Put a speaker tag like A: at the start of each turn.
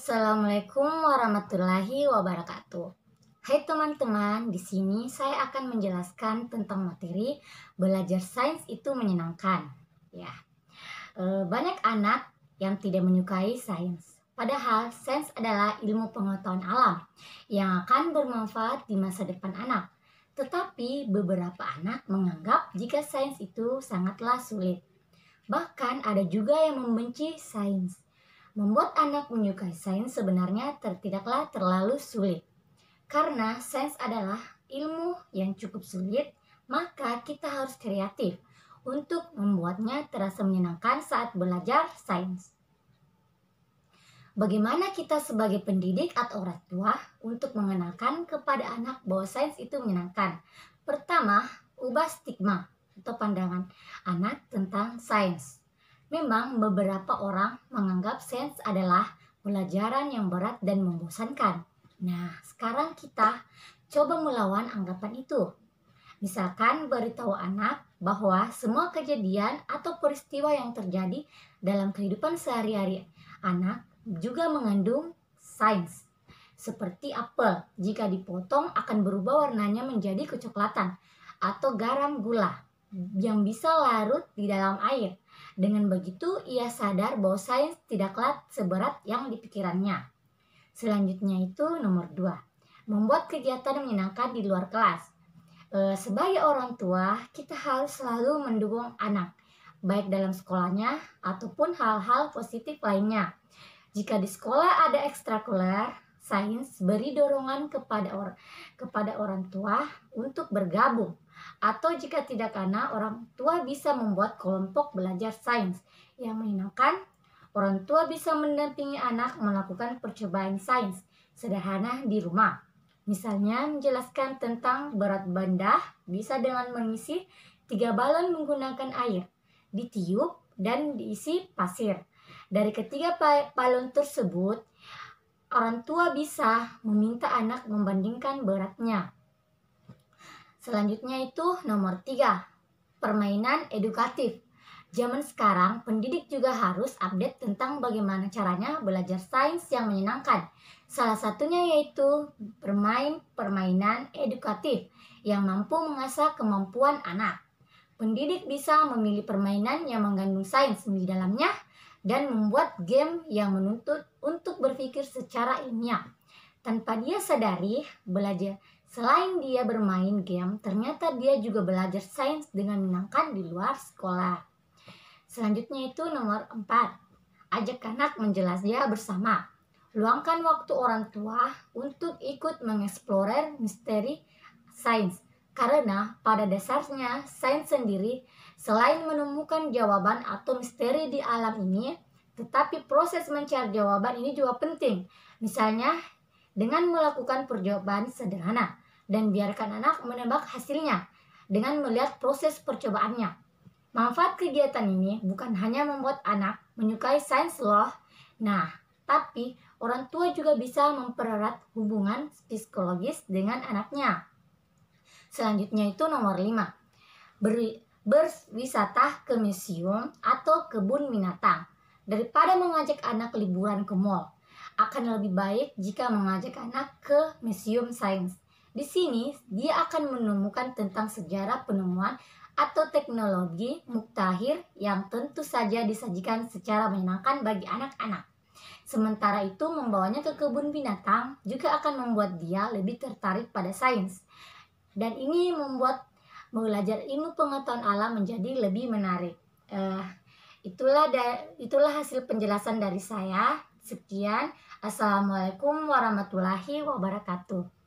A: Assalamualaikum warahmatullahi wabarakatuh. Hai teman-teman, di sini saya akan menjelaskan tentang materi belajar sains itu menyenangkan. Ya, banyak anak yang tidak menyukai sains. Padahal sains adalah ilmu pengetahuan alam yang akan bermanfaat di masa depan anak. Tetapi beberapa anak menganggap jika sains itu sangatlah sulit. Bahkan ada juga yang membenci sains. Membuat anak menyukai sains sebenarnya tidaklah terlalu sulit. Karena sains adalah ilmu yang cukup sulit, maka kita harus kreatif untuk membuatnya terasa menyenangkan saat belajar sains. Bagaimana kita sebagai pendidik atau orang tua untuk mengenalkan kepada anak bahwa sains itu menyenangkan? Pertama, ubah stigma atau pandangan anak tentang sains. Memang beberapa orang menganggap sains adalah pelajaran yang berat dan membosankan. Nah, sekarang kita coba melawan anggapan itu. Misalkan beritahu anak bahwa semua kejadian atau peristiwa yang terjadi dalam kehidupan sehari-hari anak juga mengandung sains. Seperti apel, jika dipotong akan berubah warnanya menjadi kecoklatan, atau garam gula yang bisa larut di dalam air. Dengan begitu, ia sadar bahwa sains tidaklah seberat yang dipikirannya. Selanjutnya itu nomor 2, membuat kegiatan menyenangkan di luar kelas. Sebagai orang tua, kita harus selalu mendukung anak, baik dalam sekolahnya ataupun hal-hal positif lainnya. Jika di sekolah ada ekstrakurikuler sains, beri dorongan kepada orang tua untuk bergabung. Atau jika tidak, karena orang tua bisa membuat kelompok belajar sains yang menyenangkan. Orang tua bisa mendampingi anak melakukan percobaan sains sederhana di rumah. Misalnya menjelaskan tentang berat benda bisa dengan mengisi 3 balon menggunakan air, ditiup dan diisi pasir. Dari ketiga balon tersebut, orang tua bisa meminta anak membandingkan beratnya. Selanjutnya itu nomor 3, permainan edukatif. Zaman sekarang, pendidik juga harus update tentang bagaimana caranya belajar sains yang menyenangkan. Salah satunya yaitu bermain permainan edukatif yang mampu mengasah kemampuan anak. Pendidik bisa memilih permainan yang mengandung sains di dalamnya dan membuat game yang menuntut untuk berpikir secara ilmiah. Tanpa dia sadari, selain dia bermain game, ternyata dia juga belajar sains dengan menyenangkan di luar sekolah. Selanjutnya itu nomor 4, ajak anak menjelajah bersama. Luangkan waktu orang tua untuk ikut mengeksplor misteri sains. Karena pada dasarnya sains sendiri selain menemukan jawaban atau misteri di alam ini, tetapi proses mencari jawaban ini juga penting. Misalnya dengan melakukan percobaan sederhana dan biarkan anak menebak hasilnya dengan melihat proses percobaannya. Manfaat kegiatan ini bukan hanya membuat anak menyukai sains loh. Nah, tapi orang tua juga bisa mempererat hubungan psikologis dengan anaknya. Selanjutnya itu nomor 5, berwisata ke museum atau kebun binatang. Daripada mengajak anak liburan ke mall, akan lebih baik jika mengajak anak ke museum sains. Di sini, dia akan menemukan tentang sejarah penemuan atau teknologi mutakhir yang tentu saja disajikan secara menyenangkan bagi anak-anak. Sementara itu, membawanya ke kebun binatang juga akan membuat dia lebih tertarik pada sains. Dan ini membuat belajar ilmu pengetahuan alam menjadi lebih menarik. Itulah hasil penjelasan dari saya. Sekian. Assalamualaikum warahmatullahi wabarakatuh.